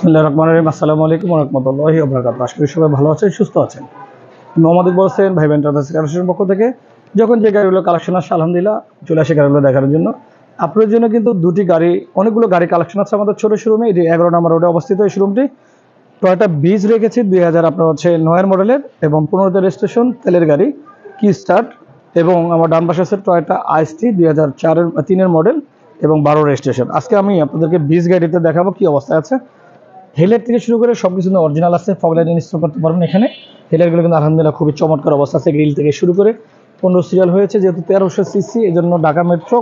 বিসমিল্লাহির রহমানির রহিম। আসসালামু আলাইকুম ওয়া রাহমাতুল্লাহি ওয়া বারাকাতুহু। আশা করি সবাই ভালো আছেন, সুস্থ আছেন। মোহাম্মদ ইকবাল হোসেন ভাই এন্টারপ্রাইজ কালেকশনের পক্ষ থেকে যখন যে গাড়িগুলো কালেকশন আসে আলহামদুলিল্লাহ চলে আসে গাড়িগুলো দেখার জন্য। আপনার জন্য কিন্তু দুটি গাড়ি, অনেকগুলো গাড়ি কালেকশন আছে আমাদের ছোট শোরুমে। এটি 11 নম্বর রোডে অবস্থিত এই শোরুমটি। টয়োটা বিজ রেখেছি 2000 আপনার হচ্ছে 9 মডেলের এবং 15তে রেজিস্ট্রেশন, তেলের গাড়ি, কি স্টার্ট। এবং আমার ডান পাশে আছে টয়োটা আইএসটি 2003 মডেল এবং 12 রেজিস্ট্রেশন। আজকে আমি আপনাদেরকে বিজ গাড়িতে দেখাবো কি অবস্থায় আছে। হেলার থেকে শুরু করে সব কিছু অরিজিনাল আছে, ফগ লাইট ইনস্টল করতে পারবেন এখানে। হেলারগুলো কিন্তু আলহামদুলিল্লাহ খুবই চমৎকার অবস্থা আছে। গ্রিল থেকে শুরু করে 15 সিরিয়াল হয়েছে, যেহেতু 1300 সিসি এই জন্য ঢাকা মেট্রো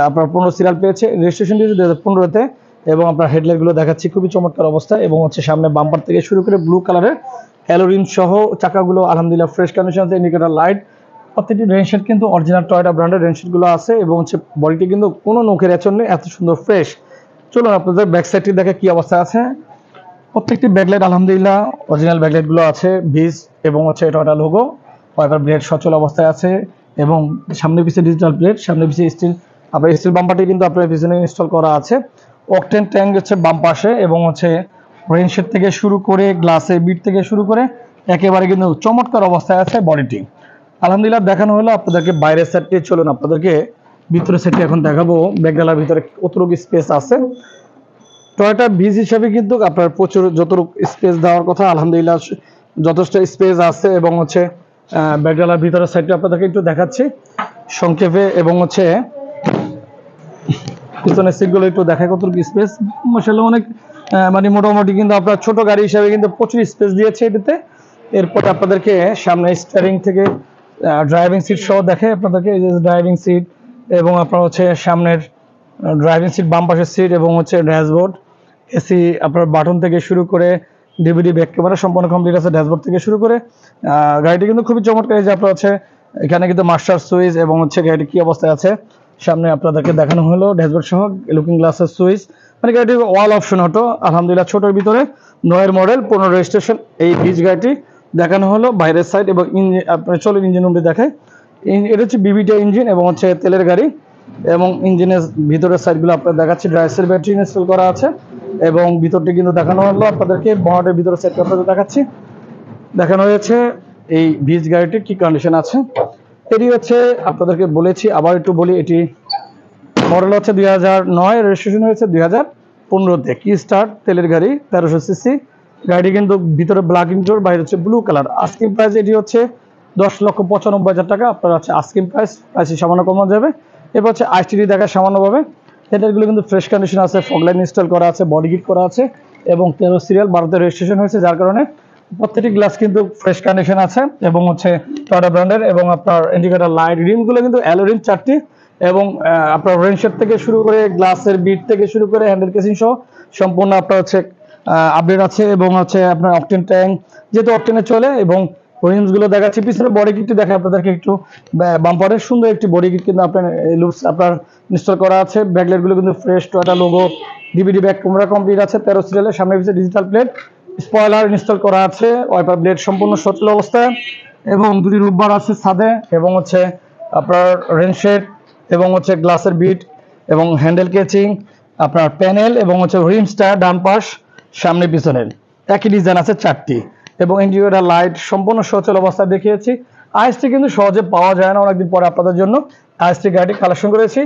আপনার 15 সিরিয়াল পেয়েছে। রেজিস্ট্রেশন দিয়েছে 2015-তে। এবং আপনার হেডলাইটগুলো দেখাচ্ছি খুবই চমৎকার অবস্থা। এবং হচ্ছে সামনে বাম্পার থেকে শুরু করে ব্লু কালারের অ্যালোরিন সহ চাকাগুলো আলহামদুলিল্লাহ ফ্রেশ কন্ডিশন আছে। ইন্ডিকেটর লাইট, প্রত্যেকটি রেনশেড কিন্তু অরিজিনাল টয়োটা ব্র্যান্ডের রেনশেডগুলো আছে। এবং হচ্ছে বডিটি কিন্তু কোনো নখের আঁচড় নেই, এত সুন্দর ফ্রেশ। চলুন আপনাদের ব্যাক সাইডটি দেখে কি অবস্থা আছে। প্রত্যেকটি ব্যাকলাইট আলহামদুলিল্লাহ অরিজিনাল ব্যাকলাইটগুলো আছে, ভিজ এবং হচ্ছে টয়োটা লোগো। ওয়াইপার ব্লেড সচল অবস্থায় আছে এবং সামনে পিছিয়ে ডিজিটাল প্লেট, সামনে পিছিয়ে স্টিল। আপনার স্টিল বাম্পারটি কিন্তু আপনার পিছনে ইনস্টল করা আছে। অকটেন ট্যাঙ্ক হচ্ছে বাম পাশে এবং হচ্ছে রেনশেড থেকে শুরু করে গ্লাসে বিট থেকে শুরু করে একেবারে কিন্তু চমৎকার অবস্থায় আছে বডিটি। আলহামদুলিল্লাহ দেখানো হলো আপনাদেরকে বাইরের সাইডটি। চলুন আপনাদেরকে ভিতরের সাইডটি এখন দেখাবো। ব্যাকডালার ভিতরে কতটুকু স্পেস আছে। টয়োটা বিজ হিসাবে কিন্তু আপনার প্রচুর যতটুকু স্পেস দেওয়ার কথা আলহামদুলিল্লাহ যথেষ্ট স্পেস আছে। এবং হচ্ছে ব্যাকডালার ভিতরের সাইডটা আপনাদেরকে একটু দেখাচ্ছি সংক্ষেপে। এবং হচ্ছে পিছনের সিটগুলো একটু দেখায় কতটুকু স্পেস। মাশাআল্লাহ অনেক মানে মোটামুটি কিন্তু আপনার ছোট গাড়ি হিসাবে কিন্তু প্রচুর স্পেস দিয়েছে এটাতে। এরপর আপনাদেরকে সামনে স্টিয়ারিং থেকে ড্রাইভিং সিট সহ দেখে আপনাদেরকে, এই যে ড্রাইভিং সিট এবং আপনার হচ্ছে সামনের ড্রাইভিং সিট, বাম পাশের সিট এবং হচ্ছে ড্যাশবোর্ড, এসি আপনার বাটন থেকে শুরু করে ডিভিডি ব্যাক ক্যামেরা সম্পূর্ণ কমপ্লিট আছে। ড্যাশবোর্ড থেকে শুরু করে গাড়িটি কিন্তু খুবই চমৎকার। এই যে আপনার হচ্ছে এখানে কিন্তু মাস্টার সুইচ এবং হচ্ছে গাড়িটি কি অবস্থায় আছে সামনে আপনাদেরকে দেখানো হলো। ড্যাশবোর্ড সহ লুকিং গ্লাসের সুইচ, মানে গাড়িটি ওয়াল অপশন অটো আলহামদুলিল্লাহ। ছোটোর ভিতরে 9 মডেল 15 রেজিস্ট্রেশন এই বিচ গাড়িটি দেখানো হলো। বাইরের সাইড এবং ইঞ্জিন আপনার চলেন ইঞ্জিন রুমটি দেখায়। এটা হচ্ছে বিবিটা ইঞ্জিন এবং হচ্ছে তেলের গাড়ি। এবং ইঞ্জিনের ভিতরের সাইডগুলো আপনার দেখাচ্ছি। ড্রাইসের ব্যাটারি ইনস্টল করা আছে এবং ভিতরটি কিন্তু দেখানো হলো আপনাদেরকে। বনেটের ভিতরের সাইডটা আপনাদের দেখাচ্ছি। দেখানো হয়েছে এই বিচ গাড়িটির কি কন্ডিশন আছে। এটি হচ্ছে আপনাদেরকে বলেছি, আবার একটু বলি, এটি মডেল হচ্ছে 2009, রেজিস্ট্রেশন হয়েছে 2015-তে। কি স্টার্ট, তেলের গাড়ি, 1300 সিসি গাড়ি কিন্তু ভিতরে ব্ল্যাক ইন্টোর, বাইরে হচ্ছে ব্লু কালার। আস্কিং প্রাইস এটি হচ্ছে 10,95,000 টাকা। আপনার হচ্ছে আস্কিং প্রাইসে সামান্য কমানো যাবে। এরপর হচ্ছে আইসটিডি দেখায় সামান্যভাবে। হেডলাইটগুলো কিন্তু ফ্রেশ কন্ডিশন আছে, ফগ লাইট ইনস্টল করা আছে, বডি কিট করা আছে এবং 13 সিরিয়াল 12তে রেজিস্ট্রেশন হয়েছে, যার কারণে প্রত্যেকটি গ্লাস কিন্তু ফ্রেশ কন্ডিশন আছে এবং হচ্ছে টয়োটা ব্র্যান্ডের। এবং আপনার ইন্ডিকেটর লাইট, রিমগুলো কিন্তু অ্যালোরিন 4টি এবং আপনার রেনশেড থেকে শুরু করে গ্লাসের বিট থেকে শুরু করে হ্যান্ডেল কেসিং সহ সম্পূর্ণ আপনার হচ্ছে আপডেট আছে। এবং হচ্ছে আপনার অকটেন ট্যাঙ্ক যেহেতু অকটেনে চলে। এবং রিমসগুলো দেখাচ্ছি। পিছনে বডি কিটটি দেখে আপনাদেরকে একটু। বাম্পারের সুন্দর একটি বডি কিট কিন্তু আপনার লুকস আপনার ইনস্টল করা আছে। ব্যাকলাইটগুলো কিন্তু fresh Toyota logo, DVD back camera complete আছে 13 সিরিয়ালের, সামনে পিছনে ডিজিটাল প্লেট, স্পয়লার ইনস্টল করা আছে, ওয়াইপার ব্লেড সম্পূর্ণ সচল অবস্থায় এবং দুটি রুফবার আছে ছাদে। এবং হচ্ছে আপনার রেনশেড এবং হচ্ছে গ্লাসের বিট এবং হ্যান্ডেল কেচিং, আপনার প্যানেল এবং হচ্ছে রিমসটা ডান পাশ সামনে পিছনের একই ডিজাইন আছে 4টি। এবং ইন্ডিকেটর লাইট সম্পূর্ণ সচল অবস্থায় দেখিয়েছি। আইএসটি কিন্তু সহজে পাওয়া যায় না, অনেকদিন পরে আপনাদের জন্য আইএসটি গাড়ি কালেকশন করেছি।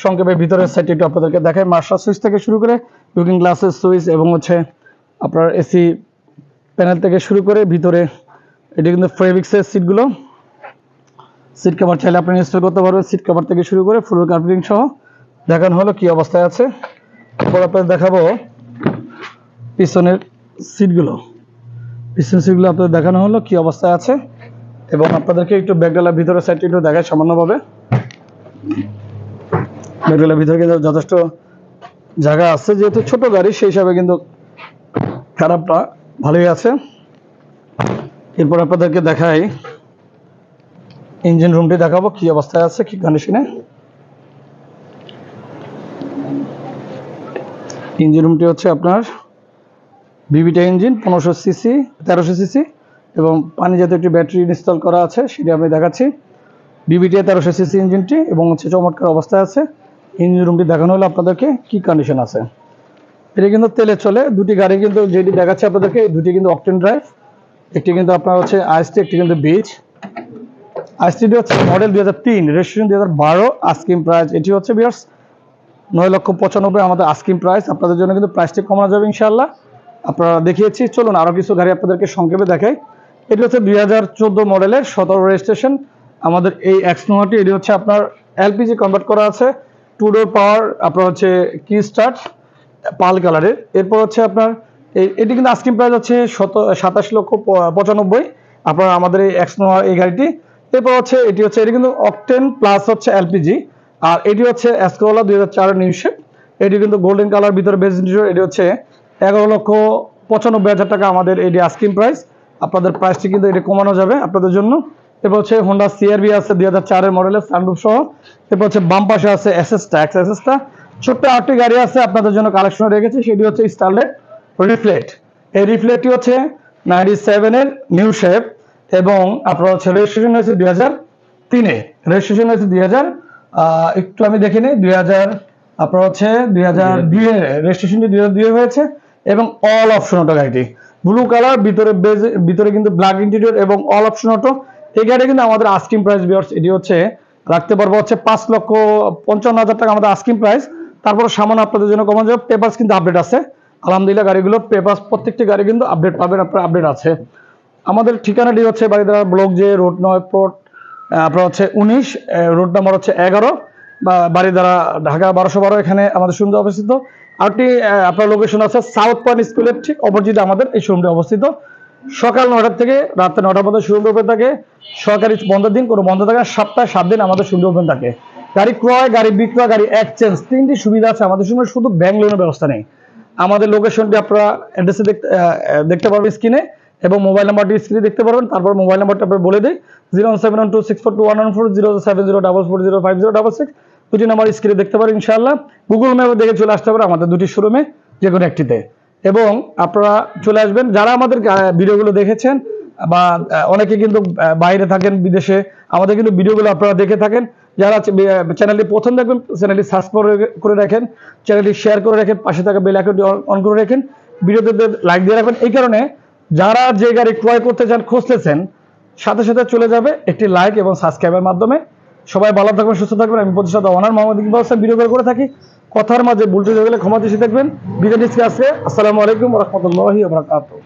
সংক্ষেপে ভিতরের সাইডটি একটু আপনাদেরকে দেখায়। মাস্টার সুইচ থেকে শুরু করে লুকিং গ্লাসের সুইচ এবং হচ্ছে আপনার এসি প্যানেল থেকে শুরু করে ভিতরে এটি কিন্তু ফেব্রিক্সের সিটগুলো, সিট কভার চাইলে আপনি ইনস্টল করতে পারবেন। সিট কভার থেকে শুরু করে ফ্লোর কার্পেটিং সহ দেখানো হলো কি অবস্থায় আছে। এরপর আপনাদের দেখাবো পিছনের সিটগুলো। পিছনের সিটগুলো আপনাদের দেখানো হলো কি অবস্থায় আছে। এবং আপনাদেরকে একটু ব্যাকডালার ভিতরের সাইডটি একটু দেখায় সামান্যভাবে। ব্যাকডালার ভিতরে কিন্তু যথেষ্ট জায়গা আছে, যেহেতু ছোট গাড়ি সেই হিসাবে কিন্তু খারাপটা ভালোই আছে। এরপর আপনাদেরকে দেখাই ইঞ্জিন রুমটি দেখাবো কি অবস্থায় আছে, কি কন্ডিশনে। ইঞ্জিন রুমটি হচ্ছে আপনার বিবিটা ইঞ্জিন 1500 সিসি 1300 সিসি এবং পানি জাতীয় একটি ব্যাটারি ইনস্টল করা আছে, সেটি আমি দেখাচ্ছি। বিবিটা 1300 সিসি ইঞ্জিনটি এবং হচ্ছে চমৎকার অবস্থায় আছে। ইঞ্জিন রুমটি দেখানো হলো আপনাদেরকে কি কন্ডিশন আছে। এটা কিন্তু তেলে চলে। দুটি গাড়ি কিন্তু যেটি দেখাচ্ছে আপনাদেরকে, দুটি কিন্তু অকটেন ড্রাইভ। একটি কিন্তু আপনার হচ্ছে আইএসটি, একটি কিন্তু বিচ। আইএসটি হচ্ছে মডেল 2003, রেজিস্ট্রেশন 2012, আস্কিং প্রাইস এটি হচ্ছে ভিউয়ার্স 9,95,000 আমাদের আস্কিং প্রাইস। আপনাদের জন্য কিন্তু প্রাইসটি কমানো যাবে ইনশাআল্লাহ। আপনারা দেখিয়েছি, চলুন আরো কিছু গাড়ি আপনাদেরকে সংক্ষেপে দেখাই। এটি হচ্ছে 2014 মডেলের 17 রেজিস্ট্রেশন আমাদের এই এক্সনোয়াটি। এটি হচ্ছে আপনার এলপিজি কনভার্ট করা আছে, 2 ডোর পাওয়ার, আপনার হচ্ছে কি স্টার্ট পাল কালারের। এরপর হচ্ছে আপনার এটি কিন্তু আস্কিং প্রাইস হচ্ছে 27,95,000 আপনার আমাদের এই এক্সনোয়া এই গাড়িটি। এরপর হচ্ছে এটি কিন্তু অকটেন প্লাস হচ্ছে এলপিজি। আর এটি হচ্ছে এসকোলা 2004 নিউ শেপ। এটি কিন্তু গোল্ডেন কালার ভিতরে বেজ ইন্টেরিয়র। এটি হচ্ছে 11,95,000 টাকা আমাদের এটি আস্কিং প্রাইস। আপনাদের প্রাইসটি কিন্তু এটা কমানো যাবে আপনাদের জন্য। এরপর হচ্ছে হোন্ডা সিআরভি আছে 2004 মডেলের সানরুফ সহ। এরপর হচ্ছে বাম পাশে আছে এসএসটা, এক্সএসটা। ছোট্ট আরেকটি গাড়ি আছে আপনাদের জন্য কালেকশনে রেখেছি, সেটি হচ্ছে স্টারলেট রিফ্লেক্ট। এই রিফ্লেক্টটি হচ্ছে 97 এর নিউ শেপ এবং আপনার হচ্ছে রেজিস্ট্রেশন হয়েছে 2003-এ। রেজিস্ট্রেশন হয়েছে 2000, একটু আমি দেখে নিই, 2000 আপনার হচ্ছে 2002 এর রেজিস্ট্রেশনটি 2002 হয়েছে এবং অল অপশন অটো গাড়িটি ব্লু কালার, ভিতরে কিন্তু ব্ল্যাক ইন্টেরিয়র এবং অল অপশন অটো। এই গাড়ি কিন্তু আমাদের আস্কিং প্রাইস ভিউয়ার্স এটি হচ্ছে রাখতে পারবো হচ্ছে 5,55,000 টাকা আমাদের আস্কিং প্রাইস। তারপর সামান্য আপনাদের জন্য কমানো যাবে। পেপারস কিন্তু আপডেট আছে আলহামদুলিল্লাহ, গাড়িগুলোর পেপারস প্রত্যেকটি গাড়ি কিন্তু আপডেট পাবেন, আপনার আপডেট আছে। আমাদের ঠিকানাটি হচ্ছে বারিধারা ব্লক যে রোড 9 প্লট আপনার হচ্ছে 19, রোড নাম্বার হচ্ছে 11, বা বারিধারা ঢাকা 1212, এখানে আমাদের শোরুমটি অবস্থিত। আরেকটি আপনার লোকেশন আছে সাউথ পয়েন্ট স্কুলের ঠিক অপোজিটে আমাদের এই শোরুমটি অবস্থিত। সকাল 9টা থেকে রাত 9টা পর্যন্ত শোরুমটি ওপেন থাকে। সরকারি বন্ধের দিন কোনো বন্ধ থাকে না, সপ্তাহে 7 দিন আমাদের শোরুমটি ওপেন থাকে। গাড়ি ক্রয়, গাড়ি বিক্রয়, গাড়ি এক্সচেঞ্জ, তিনটি সুবিধা আছে আমাদের শোরুমে, শুধু ব্যাংক লোনের ব্যবস্থা নেই। আমাদের লোকেশনটি আপনারা অ্যাড্রেসে দেখতে পারবেন স্ক্রিনে, এবং মোবাইল নাম্বারটি স্ক্রিনে দেখতে পারবেন। তারপর মোবাইল নাম্বারটা আপনার বলে দিই, 01712642114, 07044050506, দুটি নাম্বার স্ক্রিনে দেখতে পারেন ইনশাআল্লাহ। গুগল ম্যাপে দেখে চলে আসতে পারে আমাদের দুটি শোরুমে যে কোনো একটিতে, এবং আপনারা চলে আসবেন। যারা আমাদের ভিডিওগুলো দেখেছেন বা অনেকে কিন্তু বাইরে থাকেন বিদেশে, আমাদের কিন্তু ভিডিওগুলো আপনারা দেখে থাকেন। যারা চ্যানেলটি প্রথম দেখবেন, চ্যানেলটি সাবস্ক্রাইব করে রাখেন, চ্যানেলটি শেয়ার করে রাখেন, পাশে থাকা বেল আইকনটি অন করে রাখেন, ভিডিওতে লাইক দিয়ে রাখবেন। এই কারণে যারা যে গাড়ি ক্রয় করতে চান, খুঁজতেছেন, সাথে সাথে চলে যাবে একটি লাইক এবং সাবস্ক্রাইবের মাধ্যমে। সবাই ভালো থাকবেন, সুস্থ থাকবেন। আমি প্রতিষ্ঠাতা ওনার মোহাম্মদ ইকবাল হোসেন ভিডিও করে থাকি। কথার মাঝে ভুল ত্রুটি হলে ক্ষমা দৃষ্টি দেখবেন। বিদায় নিচ্ছি আজকে। আসসালামু আলাইকুম ওয়া রাহমাতুল্লাহি ওয়া বারাকাতুহু।